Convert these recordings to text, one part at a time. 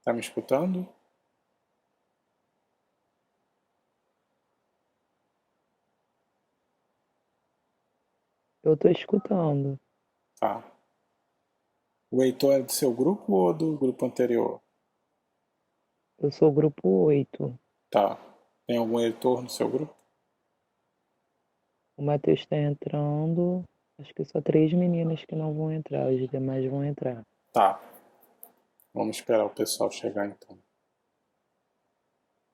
Tá me escutando? Eu tô escutando. Tá. O Heitor é do seu grupo ou do grupo anterior? Eu sou o grupo 8. Tá. Tem algum Heitor no seu grupo? O Matheus tá entrando. Acho que só 3 meninas que não vão entrar. Os demais vão entrar. Tá. Vamos esperar o pessoal chegar então.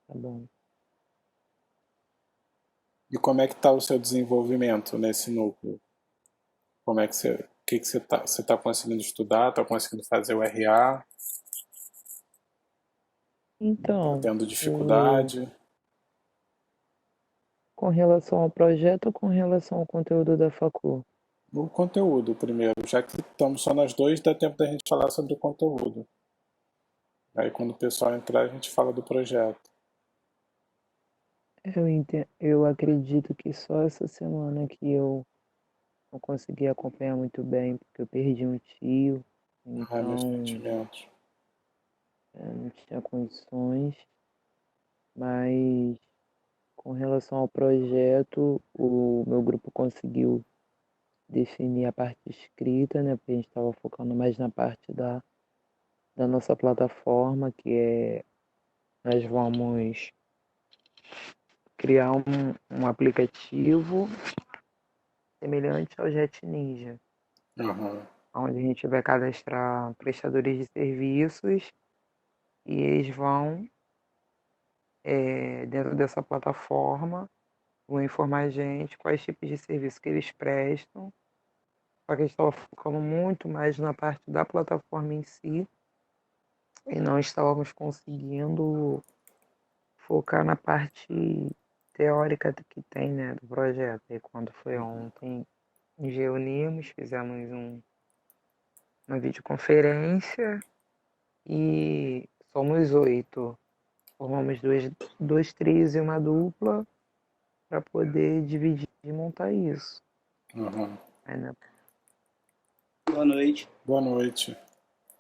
Tá bom. E como é que tá o seu desenvolvimento nesse núcleo? Como é que você, o que que você tá conseguindo estudar? Tá conseguindo fazer o RA? Tá Então, tendo dificuldade? com relação ao projeto ou com relação ao conteúdo da facul? O conteúdo primeiro, já que estamos só nós dois, dá tempo da gente falar sobre o conteúdo. Aí quando o pessoal entrar, a gente fala do projeto. Eu acredito que só essa semana que eu não consegui acompanhar muito bem, porque eu perdi um tio. Ai, meus Então, sentimentos. não tinha condições. Mas com relação ao projeto, o meu grupo conseguiu definir a parte escrita, né? Porque a gente estava focando mais na parte da nossa plataforma, que é nós vamos criar um aplicativo semelhante ao Jet Ninja, Aham. onde a gente vai cadastrar prestadores de serviços e eles vão, dentro dessa plataforma, vão informar a gente quais tipos de serviço que eles prestam. Só que a gente estava focando muito mais na parte da plataforma em si e não estávamos conseguindo focar na parte teórica que tem, né, do projeto. E quando foi ontem, nos reunimos, fizemos uma videoconferência e somos 8. Formamos dois trios e uma dupla para poder dividir e montar isso. Aham. Aí, né, Boa noite. Boa noite.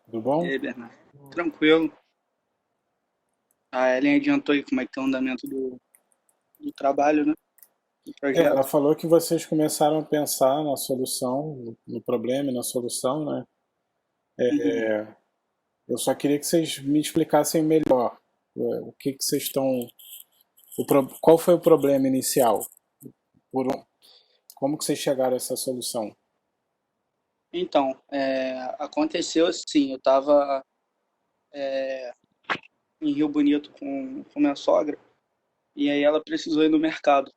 Tudo E bom? aí, Bernardo? Tranquilo. A Ellen adiantou aí como é que tá o andamento do trabalho, né? Do É, ela projeto. falou que vocês começaram a pensar na solução, no problema e na solução, né? Uhum. Eu só queria que vocês me explicassem melhor o que que vocês estão. Qual foi o problema inicial? Como que vocês chegaram a essa solução? Então, aconteceu assim, eu estava em Rio Bonito com minha sogra, e aí ela precisou ir no mercado.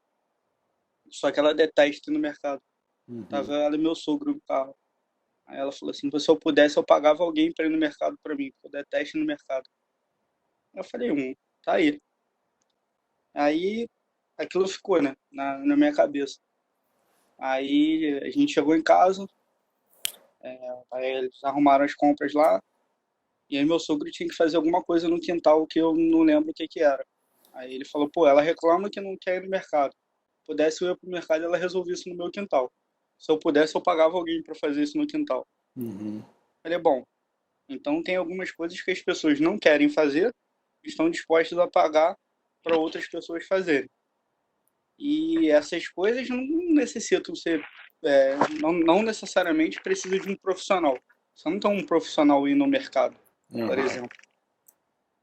Só que ela detesta ir no mercado. Uhum. Tava ela e meu sogro no carro. Aí ela falou assim, se eu pudesse, eu pagava alguém para ir no mercado para mim, porque eu detesto ir no mercado. Eu falei, tá aí. Aí aquilo ficou, né, na minha cabeça. Aí a gente chegou em casa, aí eles arrumaram as compras lá, e aí meu sogro tinha que fazer alguma coisa no quintal que eu não lembro o que que era. Aí ele falou, pô, ela reclama que não quer ir no mercado. Se pudesse eu ir pro mercado e ela resolvia isso no meu quintal. Se eu pudesse, eu pagava alguém para fazer isso no quintal. Uhum. Falei, bom, então tem algumas coisas que as pessoas não querem fazer, estão dispostas a pagar para outras pessoas fazerem. E essas coisas não necessitam ser, não necessariamente precisa de um profissional. Você não tem um profissional ir no mercado, por Uhum. exemplo.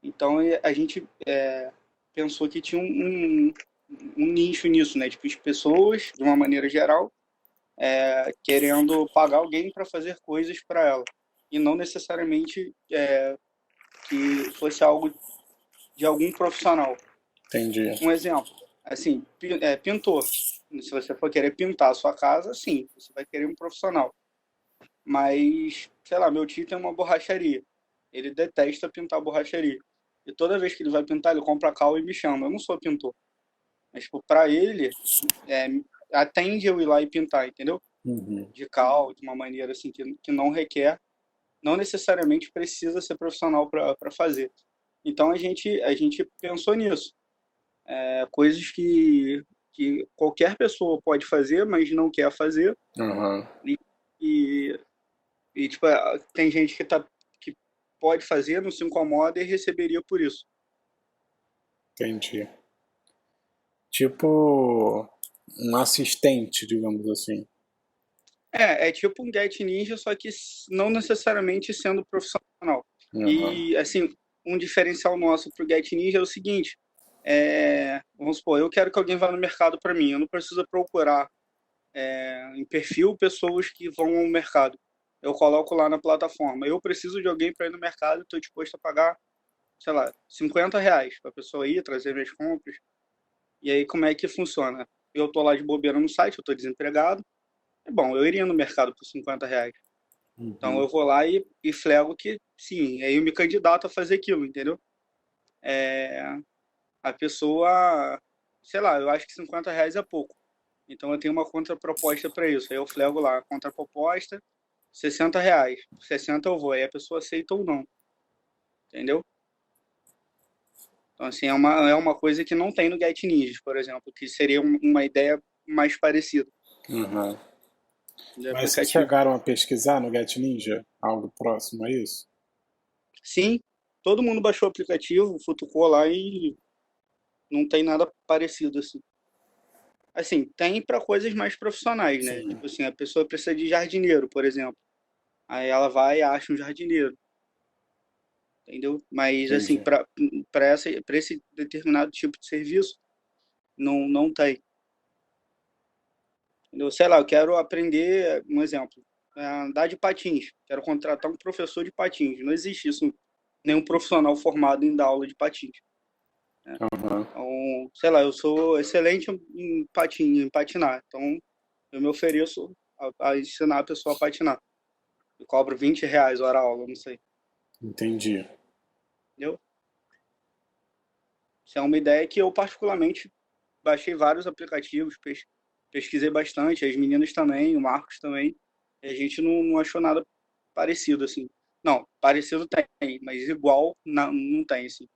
Então a gente pensou que tinha um nicho nisso, né? Tipo, as pessoas, de uma maneira geral, querendo pagar alguém para fazer coisas para ela. E não necessariamente que fosse algo de algum profissional. Entendi. Um exemplo, assim, pintor. Se você for querer pintar a sua casa, sim, você vai querer um profissional. Mas, sei lá, meu tio tem uma borracharia. Ele detesta pintar borracharia. E toda vez que ele vai pintar, ele compra cal e me chama. Eu não sou pintor. Mas, tipo, pra ele, é, atende eu ir lá e pintar, entendeu? Uhum. De cal, de uma maneira assim que não requer, não necessariamente precisa ser profissional para fazer. Então a gente pensou nisso. Coisas que qualquer pessoa pode fazer, mas não quer fazer. Uhum. E, e, tipo, tem gente que pode fazer, não se incomoda e receberia por isso. Entendi. Tipo um assistente, digamos assim. É tipo um Get Ninja, só que não necessariamente sendo profissional. Aham. E, assim, um diferencial nosso pro Get Ninja é o seguinte, vamos supor, eu quero que alguém vá no mercado para mim, eu não preciso procurar em perfil pessoas que vão ao mercado. Eu coloco lá na plataforma. Eu preciso de alguém para ir no mercado, estou disposto a pagar, sei lá, R$ 50 para a pessoa ir, trazer minhas compras. E aí, como é que funciona? Eu estou lá de bobeira no site, eu estou desempregado. É bom, eu iria no mercado por R$ 50. Então Uhum. eu vou lá e flego que sim, aí eu me candidato a fazer aquilo, entendeu? A pessoa, sei lá, eu acho que R$ 50 é pouco. Então eu tenho uma contraproposta para isso. Aí eu flego lá, contraproposta, R$ 60. 60 eu vou, aí a pessoa aceita ou não, entendeu? Então, assim, é uma coisa que não tem no Get Ninjas, por exemplo, que seria uma ideia mais parecida Aham. de Mas vocês aplicativo. chegaram a pesquisar no Get Ninja? Algo próximo a isso? Sim, todo mundo baixou o aplicativo, futucou lá e não tem nada parecido assim. Assim, tem para coisas mais profissionais, né? Sim, Tipo assim, a pessoa precisa de jardineiro, por exemplo. Aí ela vai e acha um jardineiro, entendeu? Mas assim, entendi. para esse determinado tipo de serviço, não tem. Entendeu? Sei lá, eu quero aprender, um exemplo, a andar de patins. Quero contratar um professor de patins. Não existe isso, nenhum profissional formado em dar aula de patins. Aham, Então, sei lá, eu sou excelente em patinar. Então, eu me ofereço a ensinar a pessoa a patinar. Eu cobro R$ 20 hora aula, não sei. entendi. Entendeu? Isso é uma ideia que eu, particularmente, baixei vários aplicativos, pesquisei bastante, as meninas também, o Marcos também, e a gente não achou nada parecido, assim. Não, parecido tem, mas igual não tem, assim.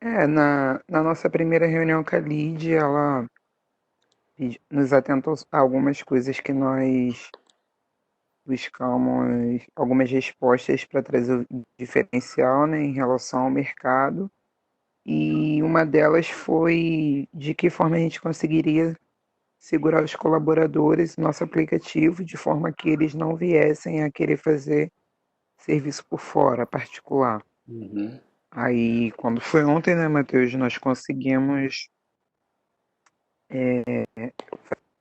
Na nossa primeira reunião com a Lid, ela nos atentou a algumas coisas que nós buscamos, algumas respostas para trazer o diferencial, né, em relação ao mercado. E uma delas foi de que forma a gente conseguiria segurar os colaboradores no nosso aplicativo de forma que eles não viessem a querer fazer serviço por fora, particular. Uhum. Aí, quando foi ontem, né, Matheus, nós conseguimos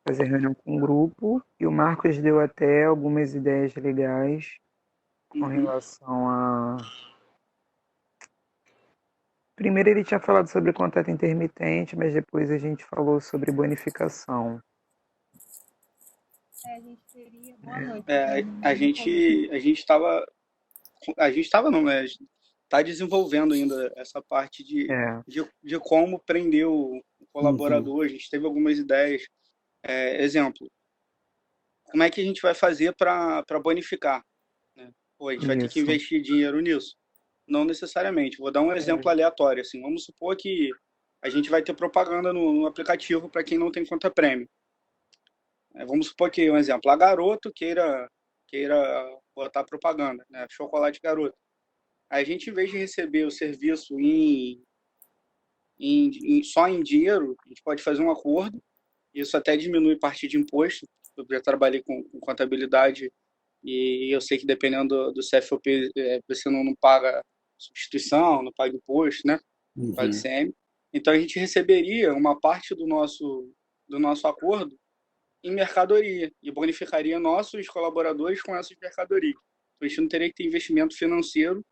fazer reunião com o grupo e o Marcos deu até algumas ideias legais com Uhum. relação a. Primeiro ele tinha falado sobre contrato intermitente, mas depois a gente falou sobre bonificação. A gente estava não, né? Está desenvolvendo ainda essa parte de, É, de, de como prender o Uhum. colaborador. A gente teve algumas ideias. Exemplo, como é que a gente vai fazer para bonificar, né? Pô, a gente vai ter que isso. investir dinheiro nisso? Não necessariamente. Vou dar um exemplo aleatório, assim. Vamos supor que a gente vai ter propaganda no aplicativo para quem não tem conta premium. Vamos supor que, um exemplo, a Garoto queira botar propaganda, né? Chocolate Garoto. Aí a gente, em vez de receber o serviço só em dinheiro, a gente pode fazer um acordo. Isso até diminui parte de imposto. Eu já trabalhei com contabilidade e eu sei que dependendo do CFOP, você não paga substituição, não paga imposto, né? Paga Uhum. ICM. Então a gente receberia uma parte do nosso acordo em mercadoria e bonificaria nossos colaboradores com essas mercadorias. Então a gente não teria que ter investimento financeiro,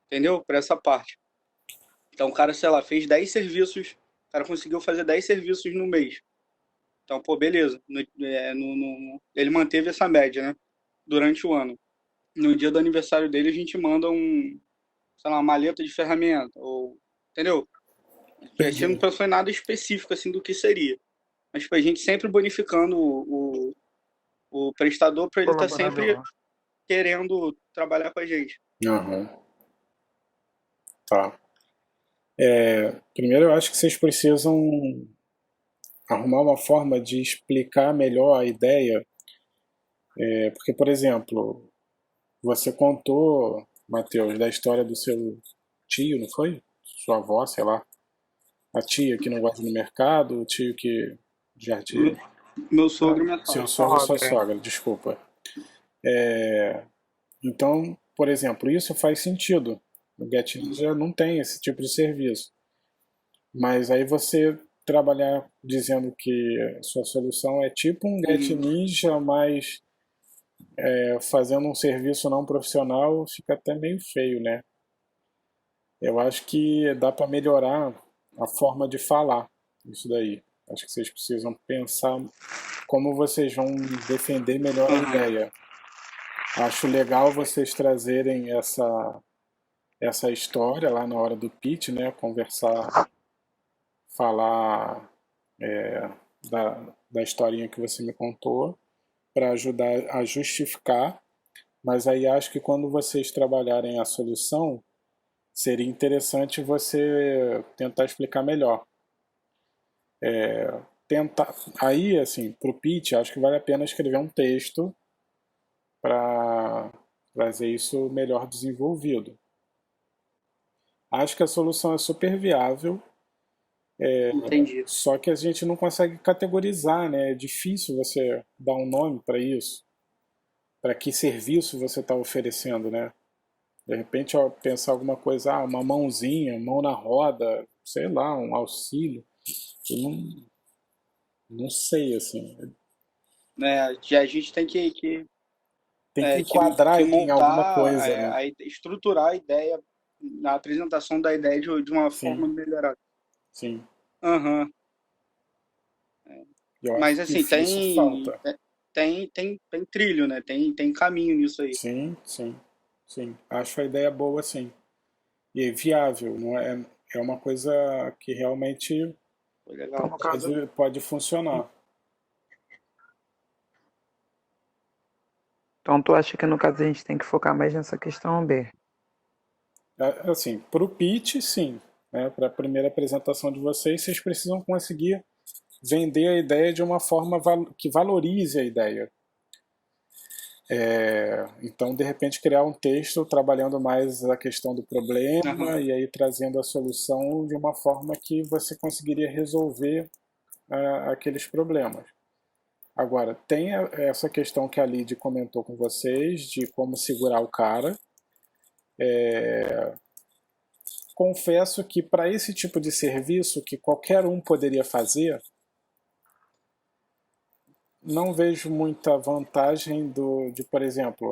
entendeu? Para essa parte. Então o cara, sei lá, fez 10 serviços, o cara conseguiu fazer 10 serviços no mês. Então, pô, beleza. Ele manteve essa média, né? Durante o ano. No dia do aniversário dele, a gente manda sei lá, uma maleta de ferramenta, ou, entendeu? A gente não Entendi. pensou em nada específico, assim, do que seria. Mas, tipo, a gente sempre bonificando o prestador para ele estar sempre Colaborador. querendo trabalhar com a gente. Aham, tá. Primeiro eu acho que vocês precisam arrumar uma forma de explicar melhor a ideia, porque, por exemplo, você contou Matheus, da história do seu tio, não foi? Sua avó, sei lá. A tia que não gosta do mercado, o tio que já Meu, te... meu sogro e minha Seu sogra. sogro e sua Sogra. sogra, desculpa. Então, por exemplo, isso faz sentido. O Get Ninja não tem esse tipo de serviço. Mas aí você trabalhar dizendo que a sua solução é tipo um Get Uhum. Ninja, mas fazendo um serviço não profissional, fica até meio feio, né? Eu acho que dá para melhorar a forma de falar isso daí. Acho que vocês precisam pensar como vocês vão defender melhor a Aham. ideia. Acho legal vocês trazerem essa história lá na hora do pitch, né? Conversar, falar da historinha que você me contou, para ajudar a justificar. Mas aí acho que quando vocês trabalharem a solução, seria interessante você tentar explicar melhor. Tentar, aí, assim, para o pitch, acho que vale a pena escrever um texto para trazer isso melhor desenvolvido. Acho que a solução é super viável, Entendi. só que a gente não consegue categorizar, né? É difícil você dar um nome para isso, para que serviço você está oferecendo, né? De repente, ó, pensar alguma coisa, uma mãozinha, mão na roda, sei lá, um auxílio. Eu não sei, assim. Né, a gente tem Tem que que enquadrar em alguma montar, coisa, né? estruturar a ideia, a apresentação da ideia de uma Sim, forma melhorada. sim. Aham. Eu Mas acho que assim, isso falta. tem trilho, né? Tem caminho nisso aí. Sim, sim, sim. Acho a ideia boa, sim. E é viável, não é? É uma coisa que realmente Foi Então, legal. no caso, pode funcionar. então tu acha que no caso a gente tem que focar mais nessa questão B? Assim, para o pitch, sim. Né? Para a primeira apresentação de vocês, vocês precisam conseguir vender a ideia de uma forma que valorize a ideia. Então, de repente, criar um texto trabalhando mais a questão do Aham. problema e aí trazendo a solução de uma forma que você conseguiria resolver aqueles problemas. Agora, tem essa questão que a Lid comentou com vocês de como segurar o cara. Confesso que para esse tipo de serviço que qualquer um poderia fazer, não vejo muita vantagem de, por exemplo,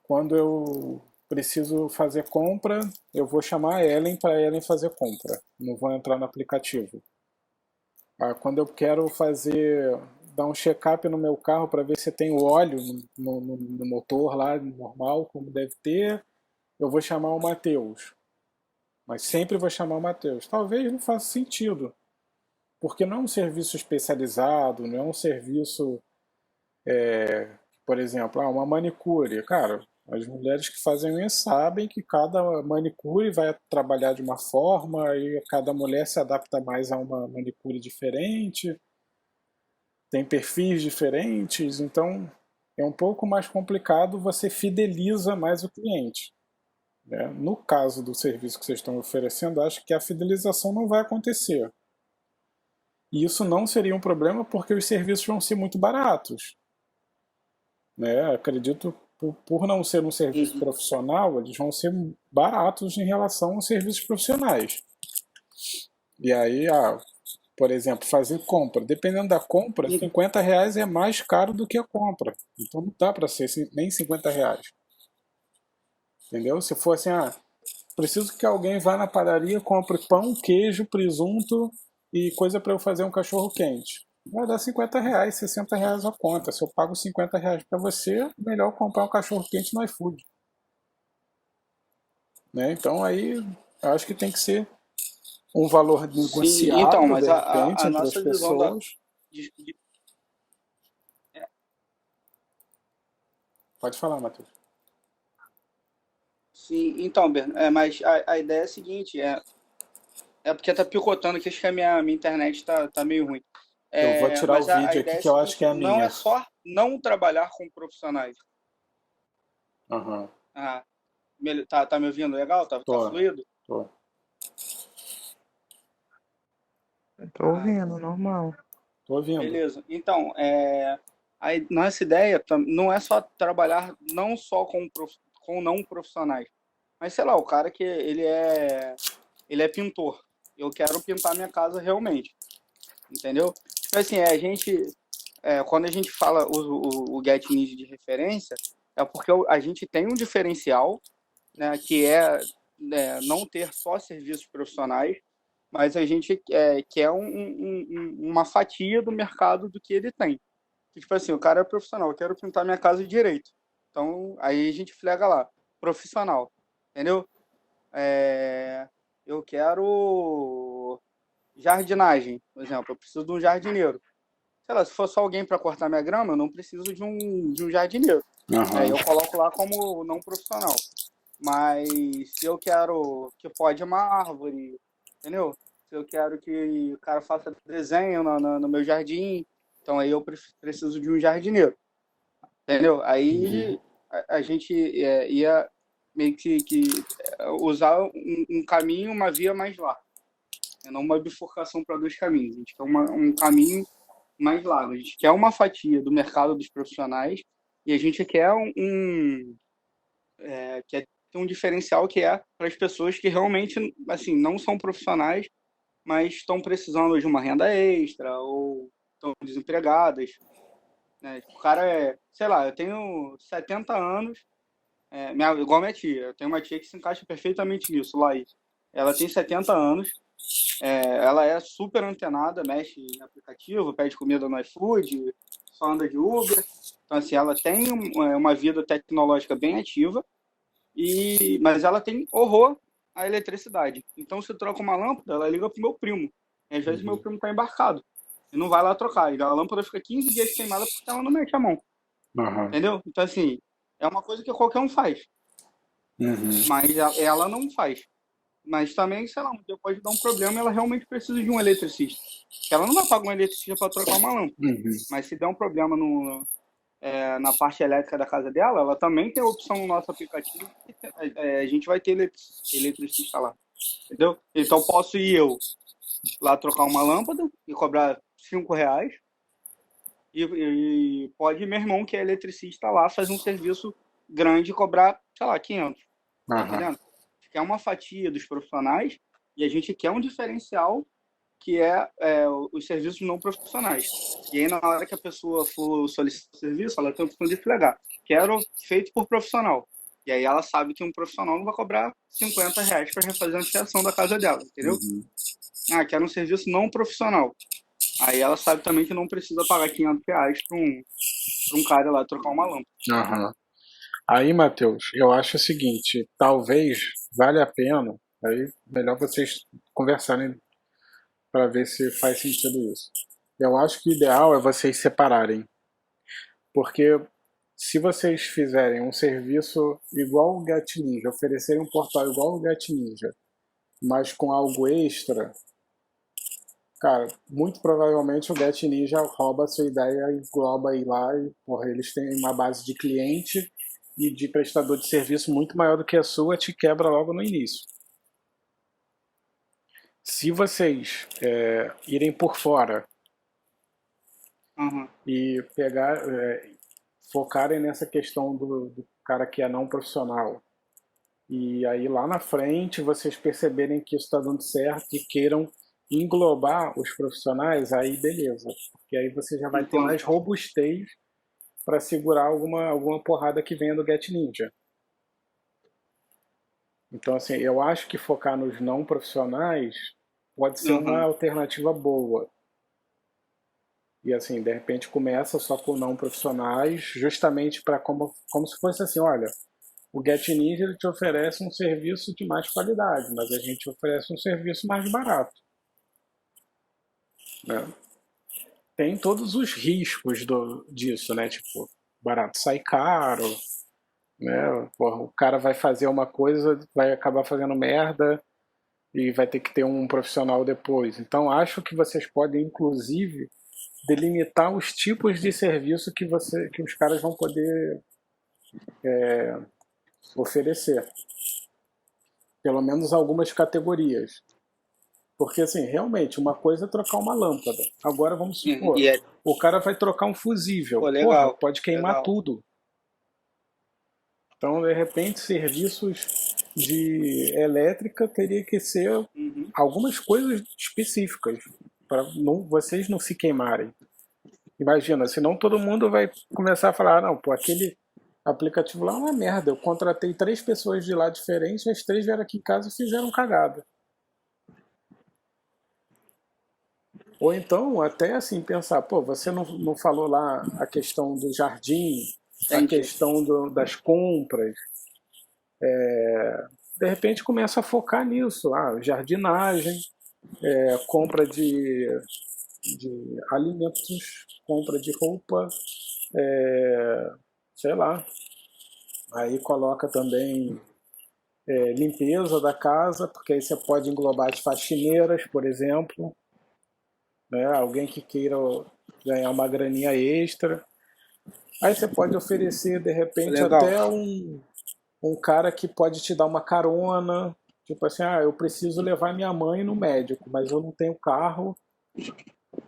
quando eu preciso fazer compra, eu vou chamar a Ellen para a Ellen fazer compra. Não vou entrar no aplicativo. Quando eu quero dar um check-up no meu carro para ver se tem o óleo no motor lá, normal, como deve ter, eu vou chamar o Matheus. Mas sempre vou chamar o Matheus. Talvez não faça sentido, porque não é um serviço especializado, não é um serviço, por exemplo, uma manicure. Cara, as mulheres que fazem unha sabem que cada manicure vai trabalhar de uma forma e cada mulher se adapta mais a uma manicure diferente, tem perfis diferentes, então é um pouco mais complicado, você fideliza mais o cliente. Né? No caso do serviço que vocês estão oferecendo, acho que a fidelização não vai acontecer. E isso não seria um problema porque os serviços vão ser muito baratos. Né? Acredito, por não ser um serviço Uhum. profissional, eles vão ser baratos em relação aos serviços profissionais. E aí, por exemplo, fazer compra. Dependendo da compra, E- R$ 50 é mais caro do que a compra. Então não dá para ser nem R$ 50. Entendeu? Se for assim, preciso que alguém vá na padaria, compre pão, queijo, presunto e coisa para eu fazer um cachorro quente. Vai dar R$ 50, R$ 60 a conta. Se eu pago R$ 50 para você, melhor comprar um cachorro quente no iFood. Né? Então aí eu acho que tem que ser um valor sim, então, negociado, mas de repente, a entre as nossa visão pessoas. de- de- Pode falar, Matheus. sim, então, Berno, mas a ideia é a seguinte, é porque tá picotando aqui, acho que a minha internet tá meio ruim. Eu vou tirar o Mas a vídeo aqui ideia é a que eu acho que seguinte, é a não é minha. só não trabalhar com profissionais. Uhum. Ah, Tá me ouvindo legal? Tá Tô, fluido? tô. Tô Ah, ouvindo, normal. Tô ouvindo. beleza. Então, aí, nossa ideia não é só trabalhar não só com não profissionais, mas sei lá, o cara que ele é pintor. Eu quero pintar minha casa realmente, entendeu? Tipo assim, quando a gente fala o Get Ninja de referência, é porque a gente tem um diferencial, né, que não ter só serviços profissionais, mas a gente quer uma fatia do mercado do que ele tem. Que, tipo assim, o cara é profissional, eu quero pintar minha casa de direito. Então, aí a gente flega lá, profissional, entendeu? É, eu quero jardinagem, por exemplo, eu preciso de um jardineiro. Sei lá, se for só alguém para cortar minha grama, eu não preciso de um jardineiro. Aham. Eu coloco lá como não profissional. Mas se eu quero que pode uma árvore, entendeu? Se eu quero que o cara faça desenho no meu jardim, então aí eu preciso de um jardineiro, entendeu? Uhum. Aí a gente ia meio que usar um caminho, uma via mais larga, né? Não uma bifurcação para dois caminhos. A gente quer um caminho mais largo. A gente quer uma fatia do mercado dos profissionais e a gente quer quer ter um diferencial que é para as pessoas que realmente assim não são profissionais, mas estão precisando de uma renda extra ou estão desempregadas, né? O cara sei lá, eu tenho 70 anos, igual minha tia, eu tenho uma tia que se encaixa perfeitamente nisso, Laís. Ela tem 70 anos, ela é super antenada, mexe em aplicativo, pede comida no iFood, só anda de Uber. Então, assim, ela tem uma vida tecnológica bem ativa, mas ela tem horror à eletricidade. Então, se troca uma lâmpada, ela liga pro meu primo. E às vezes meu Uhum. primo tá embarcado. E não vai lá trocar. E a lâmpada fica 15 dias queimada porque ela não mete a mão. Aham. Entendeu? Então, assim, é uma coisa que qualquer um faz. Uhum. Mas ela não faz. Mas também, sei lá, um dia pode dar um problema e ela realmente precisa de um eletricista. Porque ela não vai pagar um eletricista para trocar uma lâmpada. Uhum. Mas se der um problema na parte elétrica da casa dela, ela também tem a opção no nosso aplicativo. A gente vai ter eletricista lá. Entendeu? Então posso ir eu lá trocar uma lâmpada e cobrar R$ 5. E pode meu irmão, que é eletricista, lá fazer um serviço grande e cobrar, sei lá, 500. Tá Aham. entendendo? A gente quer uma fatia dos profissionais e a gente quer um diferencial que os serviços não profissionais. E aí, na hora que a pessoa for solicitar o serviço, ela tem a opção de flegar. Quero feito por profissional. E aí ela sabe que um profissional não vai cobrar R$ 50 para refazer a ampliação da casa dela, entendeu? Uhum. Ah, quero um serviço não profissional. Aí ela sabe também que não precisa pagar R$ 500 para um cara lá trocar uma lâmpada. Aham. Aí, Matheus, eu acho o seguinte, talvez valha a pena, aí melhor vocês conversarem para ver se faz sentido isso. Eu acho que o ideal é vocês separarem, porque se vocês fizerem um serviço igual o Get Ninja, oferecerem um portal igual o Get Ninja, mas com algo extra, cara, muito provavelmente o Get Ninja rouba a sua ideia e engloba aí lá e, porra, eles têm uma base de cliente e de prestador de serviço muito maior do que a sua, te quebra logo no início. Se vocês irem por fora Uhum. e focarem nessa questão do cara que é não profissional, e aí lá na frente vocês perceberem que isso está dando certo e queiram englobar os profissionais, aí beleza. Porque aí você já vai ter mais Implanta. robustez para segurar alguma porrada que venha do Get Ninja. Então, assim, eu acho que focar nos não profissionais pode ser uma Uhum. alternativa boa. E assim, de repente começa só com não profissionais, justamente para como se fosse assim, olha, o Get Ninja ele te oferece um serviço de mais qualidade, mas a gente oferece um serviço mais barato, né? Tem todos os riscos disso, né? Tipo, barato sai caro, né? Porra, o cara vai fazer uma coisa, vai acabar fazendo merda e vai ter que ter um profissional depois. Então acho que vocês podem, inclusive, delimitar os tipos de serviço que os caras vão poder oferecer. Pelo menos algumas categorias. Porque, assim, realmente, uma coisa é trocar uma lâmpada. Agora, vamos supor, E é, o cara vai trocar um fusível. pô, Porra, legal, pode queimar legal. tudo. Então, de repente, serviços de elétrica teria que ser Uhum. algumas coisas específicas para vocês não se queimarem. Imagina, senão todo mundo vai começar a falar, não, pô, aquele aplicativo lá é uma merda. Eu contratei 3 pessoas de lá diferentes, as 3 vieram aqui em casa e fizeram cagada. Ou então, até assim, pensar, pô, você não falou lá a questão do jardim, a Entendi. questão das compras. De repente começa a focar nisso, jardinagem, compra de alimentos, compra de roupa, sei lá. Aí coloca também limpeza da casa, porque aí você pode englobar as faxineiras, por exemplo, né? Alguém que queira ganhar uma graninha extra. Aí você pode oferecer, de repente, Legal. até um cara que pode te dar uma carona. Tipo assim, eu preciso levar minha mãe no médico, mas eu não tenho carro.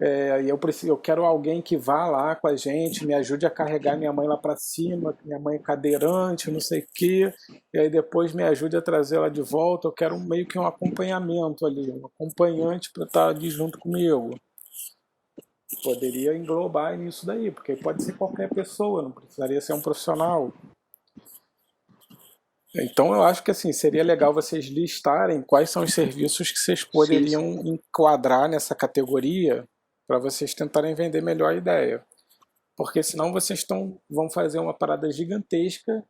E eu quero alguém que vá lá com a gente, me ajude a carregar minha mãe lá para cima, minha mãe é cadeirante, não sei o quê. E aí depois me ajude a trazer ela de volta. Eu quero meio que um acompanhamento ali, um acompanhante para estar ali junto comigo. Poderia englobar nisso daí, porque pode ser qualquer pessoa, não precisaria ser um profissional. Então eu acho que assim, seria legal vocês listarem quais são os serviços que vocês Sim, poderiam enquadrar nessa categoria para vocês tentarem vender melhor a ideia. Porque senão vocês vão fazer uma parada gigantesca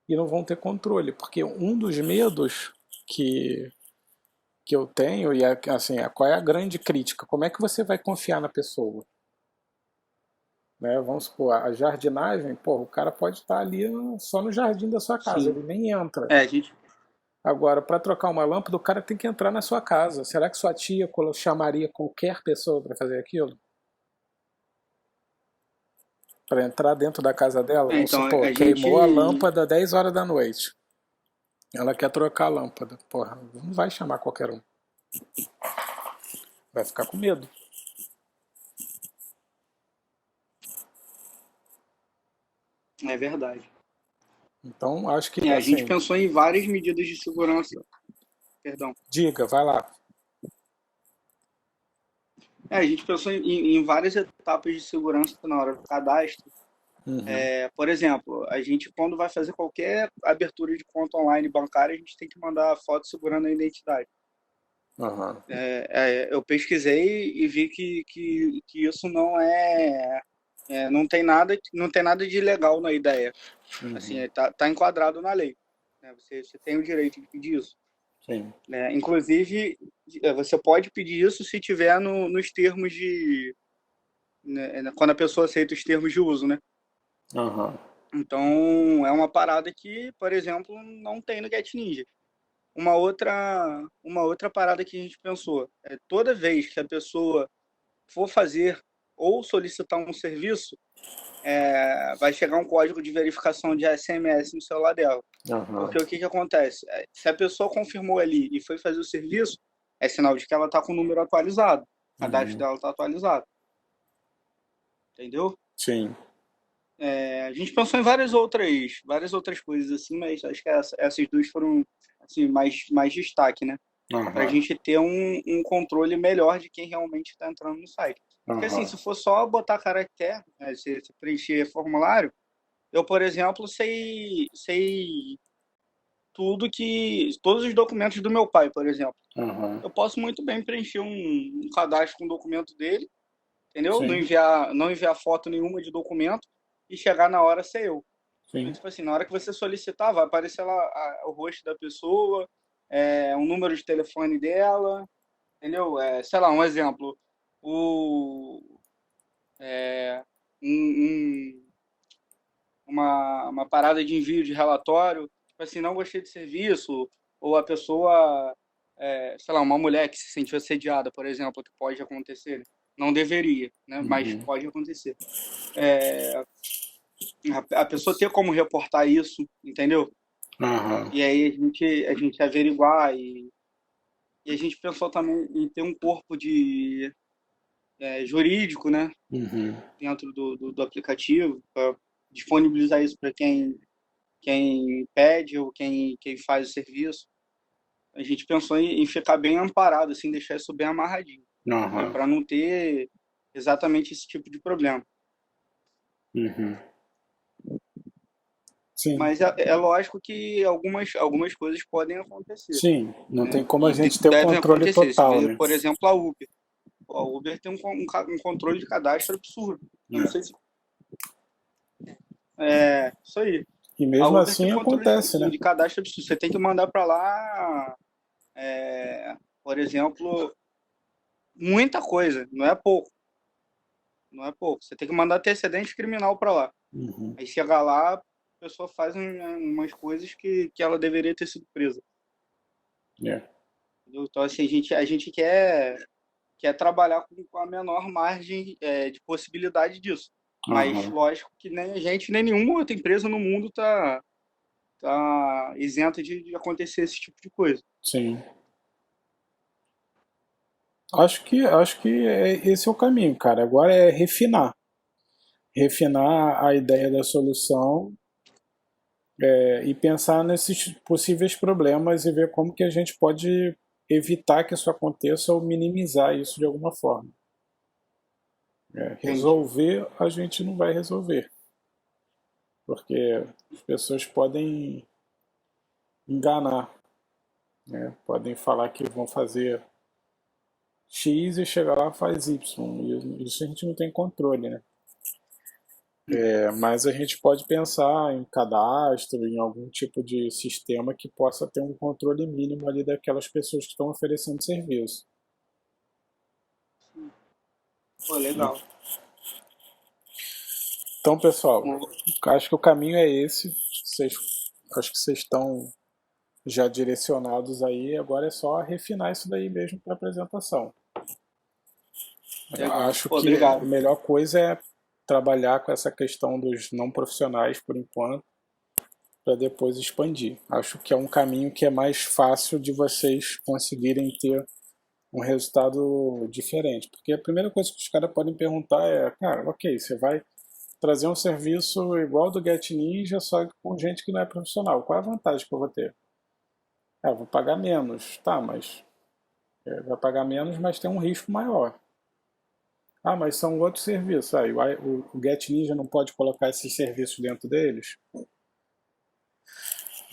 e não vão ter controle. Porque um dos medos que eu tenho, e assim, qual é a grande crítica? Como é que você vai confiar na pessoa? Né? Vamos supor, a jardinagem, pô, o cara pode estar ali só no jardim da sua casa, sim. ele nem entra. A gente. Agora, para trocar uma lâmpada, o cara tem que entrar na sua casa. Será que sua tia chamaria qualquer pessoa para fazer aquilo? Para entrar dentro da casa dela? Vamos Então, supor, a queimou a gente. lâmpada 10 horas da noite. Ela quer trocar a lâmpada. Porra, não vai chamar qualquer um. Vai ficar com medo. É verdade. Então, acho que, A gente assim, pensou em várias medidas de segurança. Perdão. diga, vai lá. A gente pensou em várias etapas de segurança na hora do cadastro. Uhum. Por exemplo, a gente, quando vai fazer qualquer abertura de conta online bancária, a gente tem que mandar foto segurando a identidade. Uhum. Eu pesquisei e vi que isso não tem nada de ilegal na ideia. Uhum. Assim, tá enquadrado na lei. Né? Você tem o direito de pedir isso. Sim. Né? Inclusive, você pode pedir isso se tiver nos termos de... Né, quando a pessoa aceita os termos de uso, né? Uhum. Então, é uma parada que, por exemplo, não tem no Get Ninja. Uma outra parada que a gente pensou é toda vez que a pessoa for fazer ou solicitar um serviço, vai chegar um código de verificação de SMS no celular dela. Uhum. Porque o que acontece? Se a pessoa confirmou ali e foi fazer o serviço, é sinal de que ela está com o número atualizado. A cadastro dela está atualizado. Entendeu? Sim. A gente pensou em várias outras coisas assim, mas acho que essas duas foram assim, mais destaque, né? Uhum. Para a gente ter um controle melhor de quem realmente está entrando no site. Porque assim, se for só botar caractere, né, se preencher formulário, eu, por exemplo, sei todos os documentos do meu pai, por exemplo. Uhum. Eu posso muito bem preencher um cadastro com o documento dele, entendeu? Sim. Não enviar foto nenhuma de documento e chegar na hora ser eu. Sim. Então, tipo assim, na hora que você solicitar, vai aparecer lá o rosto da pessoa, um número de telefone dela, entendeu? Sei lá, um exemplo. É, um- uma parada de envio de relatório, tipo assim, não gostei do serviço, ou a pessoa, sei lá, uma mulher que se sentiu assediada, por exemplo, que pode acontecer. Não deveria, né? Mas Uhum. pode acontecer. A pessoa ter como reportar isso, entendeu? Aham. E aí a gente averiguar e a gente pensou também em ter um corpo de jurídico, né, Uhum. dentro do aplicativo, para disponibilizar isso para quem pede ou quem faz o serviço. A gente pensou em ficar bem amparado, assim, deixar isso bem amarradinho, Aham. para não ter exatamente esse tipo de problema. Uhum. Sim. Mas é lógico que algumas coisas podem acontecer, Sim. Não tem né? como a E gente ter o devem controle acontecer. Você total, vê, né? por exemplo, a Uber. A Uber tem um controle de cadastro absurdo. Eu não sei É. se. É, isso aí. E A mesmo Uber tem assim um controle acontece, né? de cadastro absurdo. Você tem que mandar para lá, por exemplo, muita coisa. Não é pouco. Não é pouco. Você tem que mandar antecedente criminal para lá. Uhum. Aí chega lá, a pessoa faz umas coisas que ela deveria ter sido presa. É. Entendeu? Então, assim, a gente quer trabalhar com a menor margem de possibilidade disso. Mas, Aham. lógico que nem a gente, nem nenhuma outra empresa no mundo tá isenta de acontecer esse tipo de coisa. Sim. Acho que esse é o caminho, cara. Agora é refinar. Refinar a ideia da solução, e pensar nesses possíveis problemas e ver como que a gente pode evitar que isso aconteça ou minimizar isso de alguma forma. Entende? Resolver a gente não vai resolver, porque as pessoas podem enganar, né? Podem falar que vão fazer X e chegar lá e faz Y. E isso a gente não tem controle, né? Mas a gente pode pensar em cadastro, em algum tipo de sistema que possa ter um controle mínimo ali daquelas pessoas que estão oferecendo serviço. Pô, legal. Então, pessoal, Bom, acho que o caminho é esse. Vocês, acho que vocês estão já direcionados aí. Agora é só refinar isso daí mesmo para apresentação. legal. Acho Pô, que a obrigado. melhor coisa é trabalhar com essa questão dos não profissionais por enquanto, para depois expandir. Acho que é um caminho que é mais fácil de vocês conseguirem ter um resultado diferente. Porque a primeira coisa que os caras podem perguntar é, cara, ok, você vai trazer um serviço igual ao do Get Ninja, só que com gente que não é profissional. Qual é a vantagem que eu vou ter? Ah, vou pagar menos. Tá, mas vai pagar menos, mas tem um risco maior. Ah, mas são outros serviços. Ah, o Get Ninja não pode colocar esses serviços dentro deles?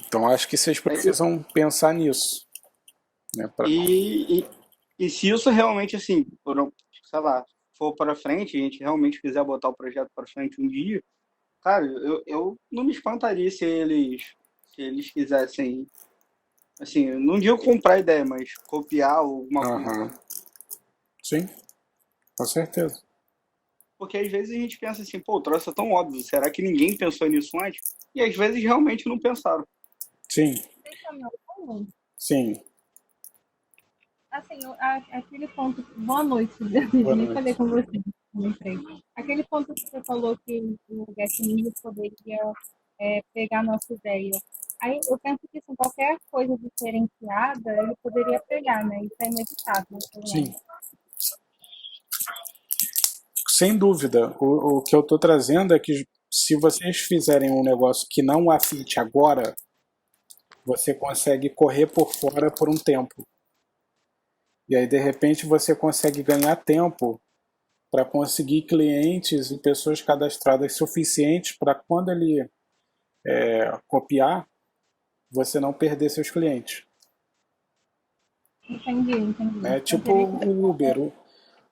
Então acho que vocês É, precisam pensar nisso. Né, E, e, e se isso realmente, assim, sei lá, for para frente, a gente realmente quiser botar o projeto para frente um dia, cara, eu não me espantaria se eles quisessem, assim, não digo comprar ideia, mas copiar alguma coisa. Aham. Sim, com certeza. Porque às vezes a gente pensa assim, pô, o troço é tão óbvio, será que ninguém pensou nisso antes? E às vezes realmente não pensaram. Sim, Deixa eu falar. sim. Assim, aquele ponto. Boa noite, Boa nem falei noite. com você. Lembrei. Aquele ponto que você falou que o Get Ninja poderia pegar a nossa ideia. Aí eu penso que assim, qualquer coisa diferenciada ele poderia pegar, né? Isso é inevitável, eu Sim, acho. sem dúvida. O que eu estou trazendo é que se vocês fizerem um negócio que não afite agora, você consegue correr por fora por um tempo. E aí, de repente, você consegue ganhar tempo para conseguir clientes e pessoas cadastradas suficientes para quando ele copiar, você não perder seus clientes. Entendi. É Então tipo teria que, o Uber.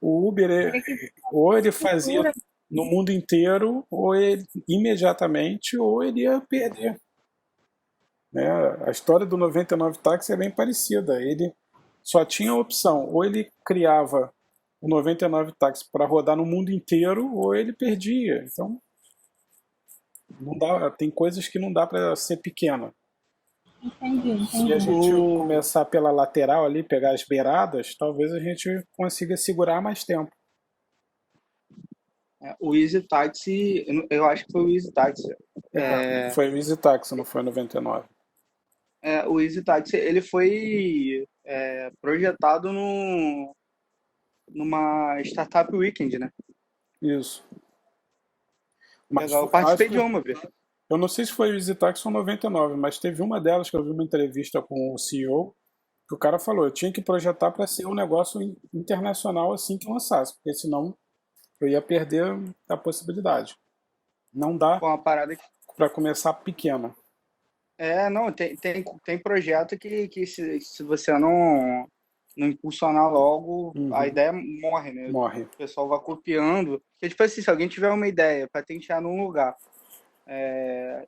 O Uber, teria que ter ou ele uma fazia estrutura. no mundo inteiro, ou ele imediatamente, ou ele ia perder. Né? A história do 99 táxi é bem parecida. Ele só tinha a opção, ou ele criava o 99 táxi para rodar no mundo inteiro, ou ele perdia. Então, não dá, tem coisas que não dá para ser pequena. Se a Entendi. gente O, começar pela lateral ali, pegar as beiradas, talvez a gente consiga segurar mais tempo. o Easy Taxi, eu acho que foi o Easy Taxi. Foi o Easy Taxi, não foi 99. O EasyTax, ele foi projetado numa Startup Weekend, né? Isso. Mas Legal. Eu acho participei que de uma vez. eu não sei se foi o EasyTax ou 99, mas teve uma delas que eu vi uma entrevista com o CEO, que o cara falou, eu tinha que projetar para ser um negócio internacional assim que lançasse, porque senão eu ia perder a possibilidade. Não dá Foi uma parada que. para começar pequeno. Não, tem projeto que se você não impulsionar logo, a Uhum. ideia morre, né? O Morre. pessoal vai copiando. Porque, tipo assim, se alguém tiver uma ideia, patentear num lugar,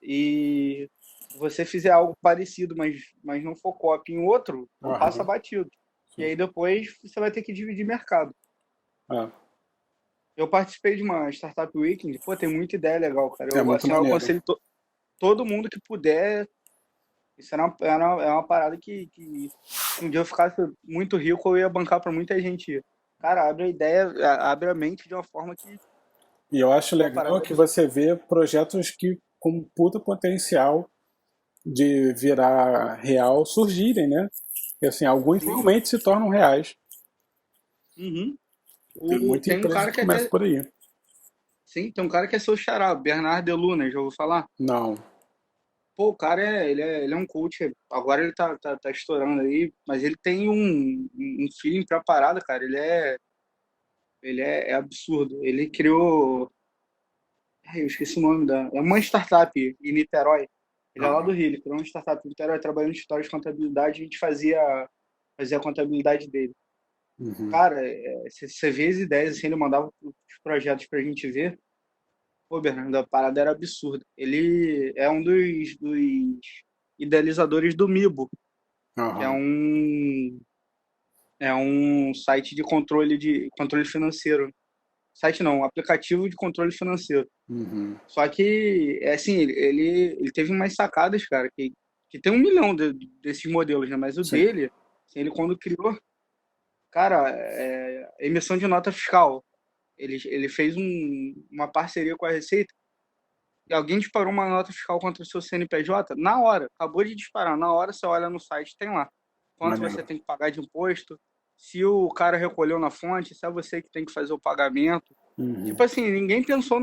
e você fizer algo parecido, mas não for cópia em outro, pô, passa Aham. batido. E Sim. aí depois você vai ter que dividir mercado. É. Eu participei de uma Startup Weekend, pô, tem muita ideia legal, cara. É muito Assim, eu maneiro. aconselho todo mundo que puder. Isso é uma parada que se um dia eu ficasse muito rico, eu ia bancar para muita gente ir. Cara, abre a ideia, abre a mente de uma forma que E eu acho uma legal parada que absurda. você vê projetos que com puta potencial de virar real surgirem, né? E assim, alguns Sim. realmente se tornam reais. Uhum. Tem muita Tem um empresa cara que que começa até. por aí. Sim, tem um cara que é seu xará, Bernardo Deluna, já ouviu falar? Não. Pô, o cara ele é um coach, agora ele tá estourando aí, mas ele tem um feeling pra parada, cara. Ele é absurdo. Ele criou. Ai, eu esqueci o nome da. É uma startup em Niterói. Ele é lá do Aham. Rio, ele criou uma startup em Niterói, trabalhando em escritório de contabilidade, a gente fazia a contabilidade dele. Uhum. Cara, você vê as ideias, assim, ele mandava os projetos pra gente ver. Pô, Bernardo, a parada era absurda. Ele é um dos idealizadores do Mibo, que é Aham. um site de controle financeiro. Site não, um aplicativo de controle financeiro. Uhum. Só que, assim, ele teve umas sacadas, cara, que tem 1 milhão desses modelos, né? Mas o Sim. dele, assim, ele quando criou, cara, emissão de nota fiscal. Ele fez uma parceria com a Receita e alguém disparou uma nota fiscal contra o seu CNPJ, na hora, acabou de disparar, na hora você olha no site, tem lá. Quanto você Maneiro. tem que pagar de imposto, se o cara recolheu na fonte, se é você que tem que fazer o pagamento. Uhum. Tipo assim, ninguém pensou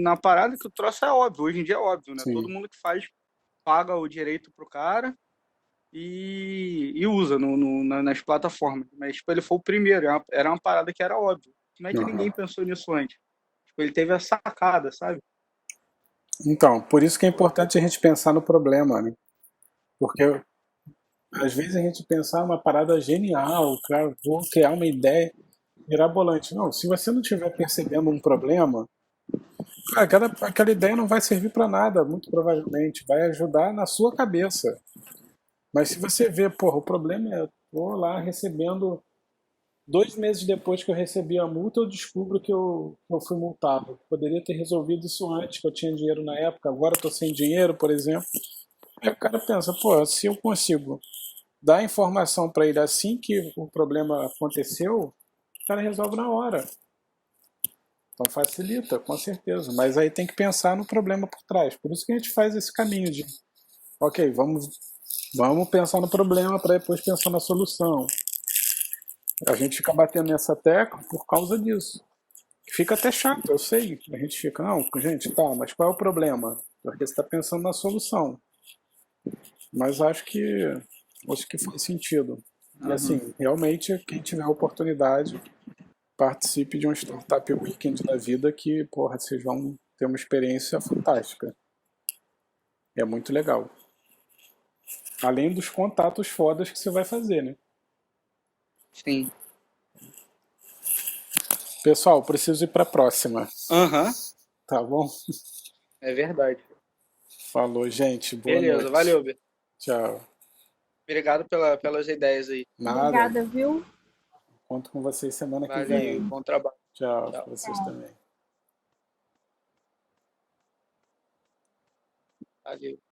na parada que o troço é óbvio. Hoje em dia é óbvio, né? Todo Sim. mundo que faz paga o direito pro cara e usa nas plataformas. Mas, tipo, ele foi o primeiro. Era uma parada que era óbvio. Como é que Aham. ninguém pensou nisso antes? Tipo, ele teve a sacada, sabe? Então, por isso que é importante a gente pensar no problema, né? Porque às vezes a gente pensar uma parada genial, cara, vou criar uma ideia mirabolante. Não, se você não estiver percebendo um problema, cara, aquela ideia não vai servir para nada, muito provavelmente. Vai ajudar na sua cabeça. Mas se você vê, porra, o problema é, eu tô lá recebendo 2 meses depois que eu recebi a multa, eu descubro que eu fui multado. Poderia ter resolvido isso antes, que eu tinha dinheiro na época, agora eu tô sem dinheiro, por exemplo. Aí o cara pensa, pô, se eu consigo dar informação para ele assim que o problema aconteceu, o cara resolve na hora. Então facilita, com certeza. Mas aí tem que pensar no problema por trás. Por isso que a gente faz esse caminho de, ok, vamos pensar no problema para depois pensar na solução. A gente fica batendo nessa tecla por causa disso. Fica até chato, eu sei. A gente fica, não, gente, tá, mas qual é o problema? Porque você está pensando na solução. Mas acho que faz sentido. E Aham. assim, realmente, quem tiver a oportunidade, participe de um Startup Weekend da vida que, porra, vocês vão ter uma experiência fantástica. É muito legal. Além dos contatos fodas que você vai fazer, né? Sim. Pessoal, preciso ir para a próxima. Aham. Tá bom? É verdade. Falou, gente. Boa Beleza, noite. valeu, Bê. Tchau. Obrigado pelas ideias aí. Nada. Obrigada, viu? Conto com vocês semana que Valeu, vem. bom trabalho. Tchau Tchau. para vocês também. Valeu.